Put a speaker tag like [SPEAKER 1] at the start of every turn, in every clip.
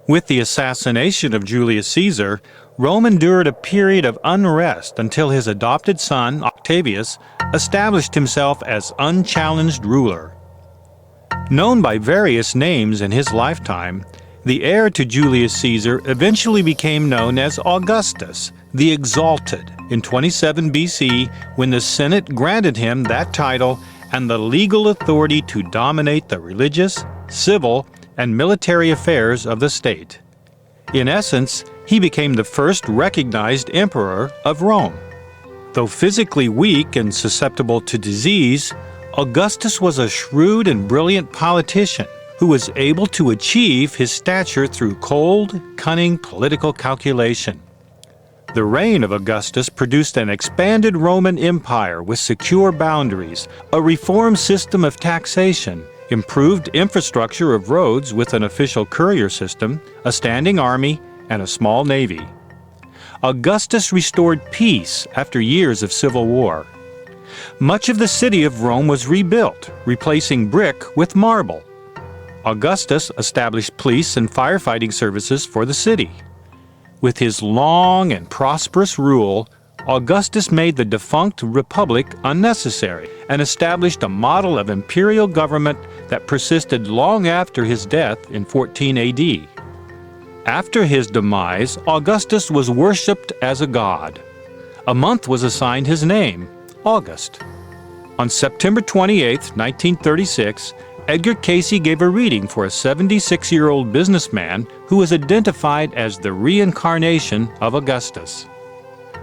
[SPEAKER 1] With the assassination of Julius Caesar, Rome endured a period of unrest until his adopted son, Octavius, established himself as unchallenged ruler. Known by various names in his lifetime, the heir to Julius Caesar eventually became known as Augustus, the Exalted, in 27 BC when the Senate granted him that title and the legal authority to dominate the religious, civil, and military affairs of the state. In essence, he became the first recognized emperor of Rome. Though physically weak and susceptible to disease, Augustus was a shrewd and brilliant politician who was able to achieve his stature through cold, cunning political calculation. The reign of Augustus produced an expanded Roman Empire with secure boundaries, a reformed system of taxation, improved infrastructure of roads with an official courier system, a standing army, and a small navy. Augustus restored peace after years of civil war. Much of the city of Rome was rebuilt, replacing brick with marble. Augustus established police and firefighting services for the city. With his long and prosperous rule, Augustus made the defunct republic unnecessary and established a model of imperial government that persisted long after his death in 14 AD. After his demise, Augustus was worshipped as a god. A month was assigned his name, August. On September 28, 1936, Edgar Cayce gave a reading for a 76-year-old businessman who was identified as the reincarnation of Augustus.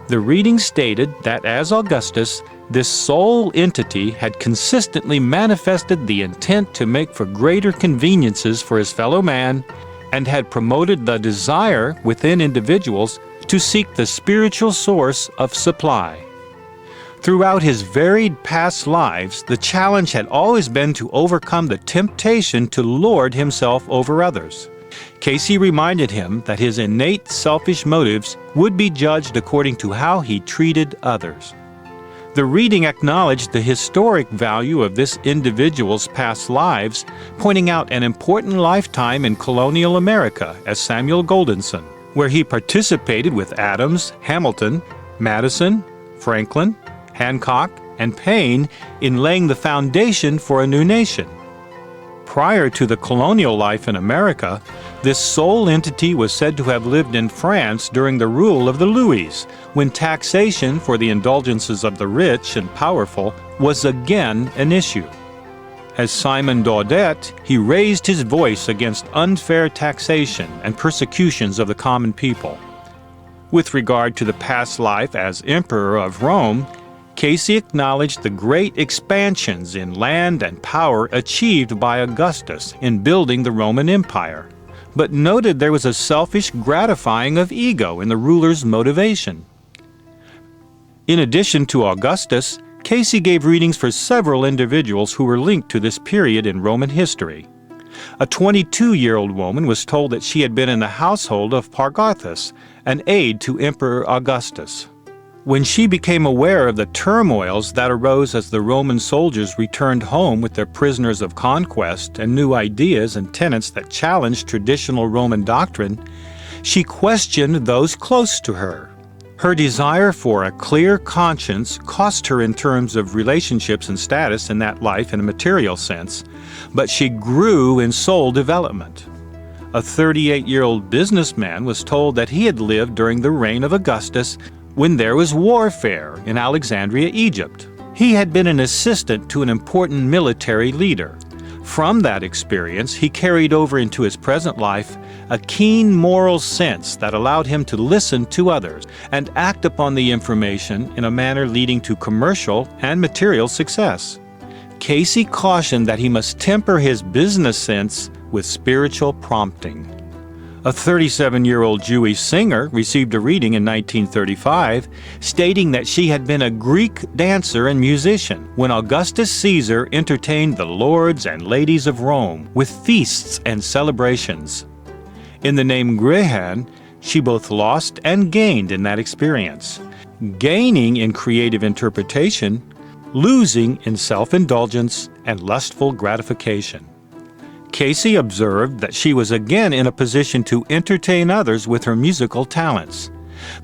[SPEAKER 1] The reading stated that as Augustus, this sole entity had consistently manifested the intent to make for greater conveniences for his fellow man and had promoted the desire within individuals to seek the spiritual source of supply. Throughout his varied past lives, the challenge had always been to overcome the temptation to lord himself over others. Cayce reminded him that his innate selfish motives would be judged according to how he treated others. The reading acknowledged the historic value of this individual's past lives, pointing out an important lifetime in colonial America as Samuel Goldenson, where he participated with Adams, Hamilton, Madison, Franklin, Hancock, and Payne in laying the foundation for a new nation. Prior to the colonial life in America, this sole entity was said to have lived in France during the rule of the Louis, when taxation for the indulgences of the rich and powerful was again an issue. As Simon Daudet, he raised his voice against unfair taxation and persecutions of the common people. With regard to the past life as Emperor of Rome, Cayce acknowledged the great expansions in land and power achieved by Augustus in building the Roman Empire, but noted there was a selfish gratifying of ego in the ruler's motivation. In addition to Augustus, Cayce gave readings for several individuals who were linked to this period in Roman history. A 22-year-old woman was told that she had been in the household of Pargarthus, an aide to Emperor Augustus. When she became aware of the turmoils that arose as the Roman soldiers returned home with their prisoners of conquest and new ideas and tenets that challenged traditional Roman doctrine, she questioned those close to her. Her desire for a clear conscience cost her in terms of relationships and status in that life in a material sense, but she grew in soul development. A 38-year-old businessman was told that he had lived during the reign of Augustus when there was warfare in Alexandria, Egypt. He had been an assistant to an important military leader. From that experience, he carried over into his present life a keen moral sense that allowed him to listen to others and act upon the information in a manner leading to commercial and material success. Cayce cautioned that he must temper his business sense with spiritual prompting. A 37-year-old Jewish singer received a reading in 1935 stating that she had been a Greek dancer and musician when Augustus Caesar entertained the lords and ladies of Rome with feasts and celebrations. In the name Grehan, she both lost and gained in that experience, gaining in creative interpretation, losing in self-indulgence and lustful gratification. Casey observed that she was again in a position to entertain others with her musical talents.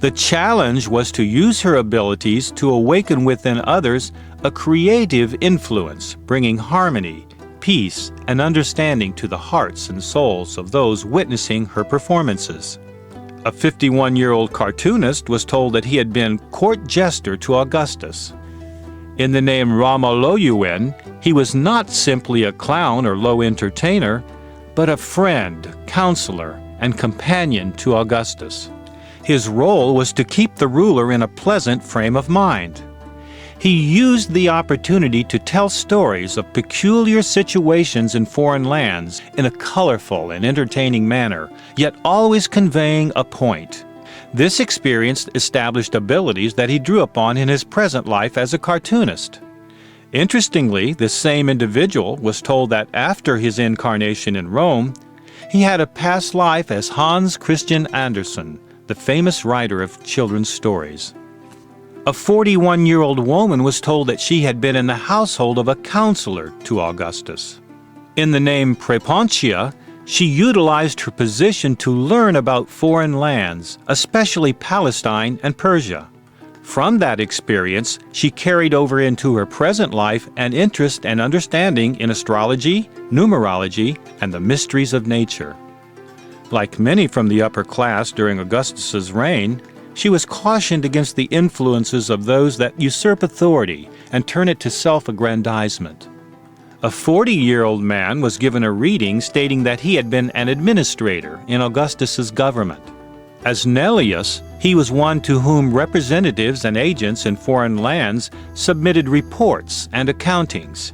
[SPEAKER 1] The challenge was to use her abilities to awaken within others a creative influence, bringing harmony, peace, and understanding to the hearts and souls of those witnessing her performances. A 51-year-old cartoonist was told that he had been court jester to Augustus. In the name Ramaloyuin, he was not simply a clown or low entertainer, but a friend, counselor, and companion to Augustus. His role was to keep the ruler in a pleasant frame of mind. He used the opportunity to tell stories of peculiar situations in foreign lands in a colorful and entertaining manner, yet always conveying a point. This experience established abilities that he drew upon in his present life as a cartoonist. Interestingly, this same individual was told that after his incarnation in Rome, he had a past life as Hans Christian Andersen, the famous writer of children's stories. A 41-year-old woman was told that she had been in the household of a counselor to Augustus. In the name Prepontia, she utilized her position to learn about foreign lands, especially Palestine and Persia. From that experience, she carried over into her present life an interest and understanding in astrology, numerology, and the mysteries of nature. Like many from the upper class during Augustus's reign, she was cautioned against the influences of those that usurp authority and turn it to self-aggrandizement. A 40-year-old man was given a reading stating that he had been an administrator in Augustus's government. As Nellius, he was one to whom representatives and agents in foreign lands submitted reports and accountings.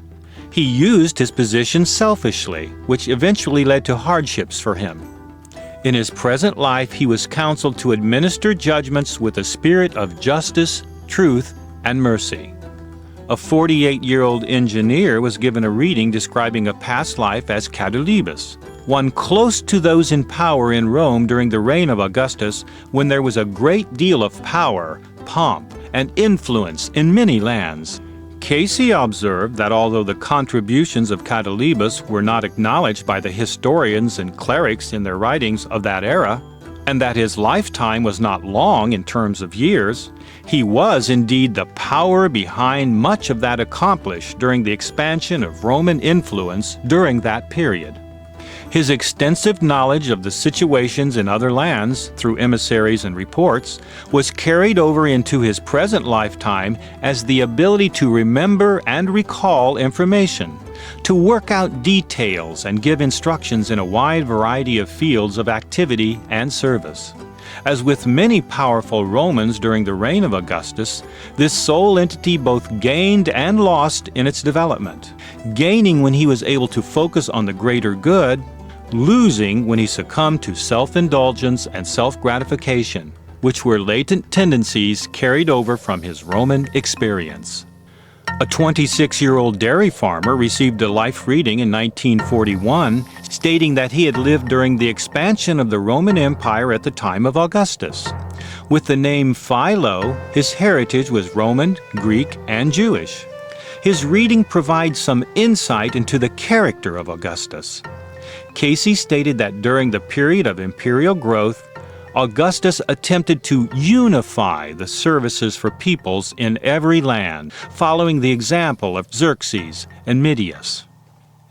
[SPEAKER 1] He used his position selfishly, which eventually led to hardships for him. In his present life, he was counseled to administer judgments with a spirit of justice, truth, and mercy. A 48-year-old engineer was given a reading describing a past life as Catulibus, one close to those in power in Rome during the reign of Augustus, when there was a great deal of power, pomp, and influence in many lands. Casey observed that although the contributions of Catulibus were not acknowledged by the historians and clerics in their writings of that era, and that his lifetime was not long in terms of years, he was indeed the power behind much of that accomplished during the expansion of Roman influence during that period. His extensive knowledge of the situations in other lands through emissaries and reports was carried over into his present lifetime as the ability to remember and recall information, to work out details and give instructions in a wide variety of fields of activity and service. As with many powerful Romans during the reign of Augustus, this sole entity both gained and lost in its development, gaining when he was able to focus on the greater good, losing when he succumbed to self-indulgence and self-gratification, which were latent tendencies carried over from his Roman experience. A 26-year-old dairy farmer received a life reading in 1941, stating that he had lived during the expansion of the Roman Empire at the time of Augustus. With the name Philo, his heritage was Roman, Greek, and Jewish. His reading provides some insight into the character of Augustus. Casey stated that during the period of imperial growth, Augustus attempted to unify the services for peoples in every land, following the example of Xerxes and Midias.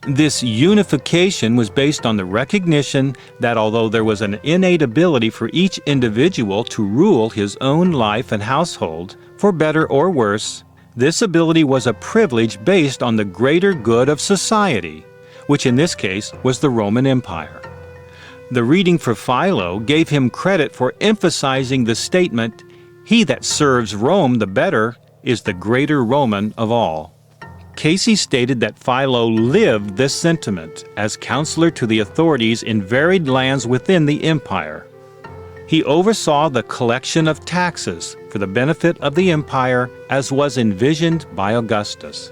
[SPEAKER 1] This unification was based on the recognition that although there was an innate ability for each individual to rule his own life and household, for better or worse, this ability was a privilege based on the greater good of society, which in this case was the Roman Empire. The reading for Philo gave him credit for emphasizing the statement, "He that serves Rome the better is the greater Roman of all." Casey stated that Philo lived this sentiment as counselor to the authorities in varied lands within the empire. He oversaw the collection of taxes for the benefit of the empire as was envisioned by Augustus.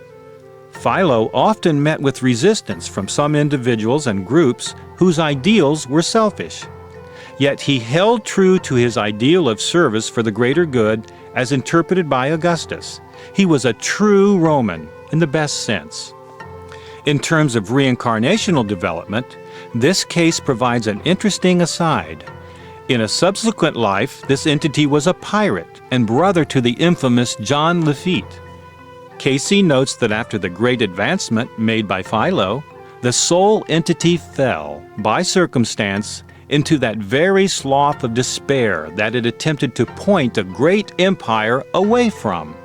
[SPEAKER 1] Philo often met with resistance from some individuals and groups whose ideals were selfish. Yet he held true to his ideal of service for the greater good as interpreted by Augustus. He was a true Roman in the best sense. In terms of reincarnational development, this case provides an interesting aside. In a subsequent life, this entity was a pirate and brother to the infamous John Lafitte. Casey notes that after the great advancement made by Philo, the soul entity fell, by circumstance, into that very slough of despair that it attempted to point a great empire away from.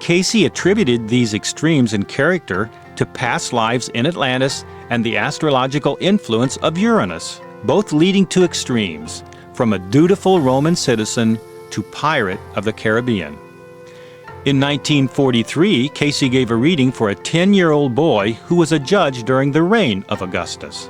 [SPEAKER 1] Casey attributed these extremes in character to past lives in Atlantis and the astrological influence of Uranus, both leading to extremes, from a dutiful Roman citizen to pirate of the Caribbean. In 1943, Casey gave a reading for a 10-year-old boy who was a judge during the reign of Augustus.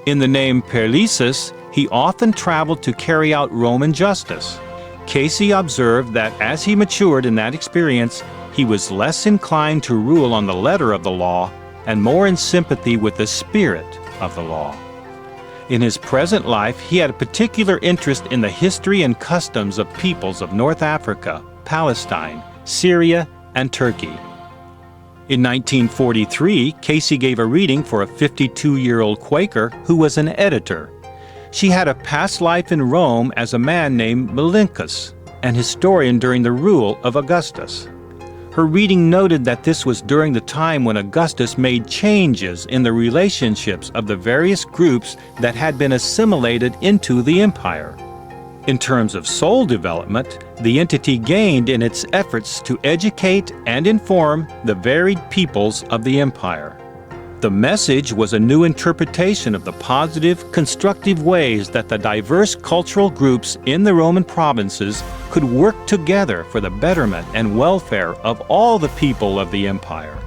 [SPEAKER 1] In the name Perlices, he often traveled to carry out Roman justice. Casey observed that as he matured in that experience, he was less inclined to rule on the letter of the law and more in sympathy with the spirit of the law. In his present life, he had a particular interest in the history and customs of peoples of North Africa, Palestine, Syria, and Turkey. In 1943, Casey gave a reading for a 52-year-old Quaker who was an editor. She had a past life in Rome as a man named Malincus, an historian during the rule of Augustus. Her reading noted that this was during the time when Augustus made changes in the relationships of the various groups that had been assimilated into the empire. In terms of soul development, the entity gained in its efforts to educate and inform the varied peoples of the empire. The message was a new interpretation of the positive, constructive ways that the diverse cultural groups in the Roman provinces could work together for the betterment and welfare of all the people of the empire.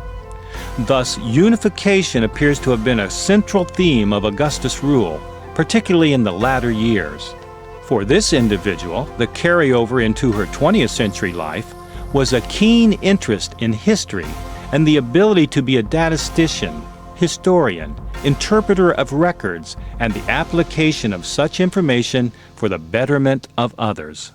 [SPEAKER 1] Thus, unification appears to have been a central theme of Augustus' rule, particularly in the latter years. For this individual, the carryover into her 20th century life was a keen interest in history and the ability to be a statistician, historian, interpreter of records, and the application of such information for the betterment of others.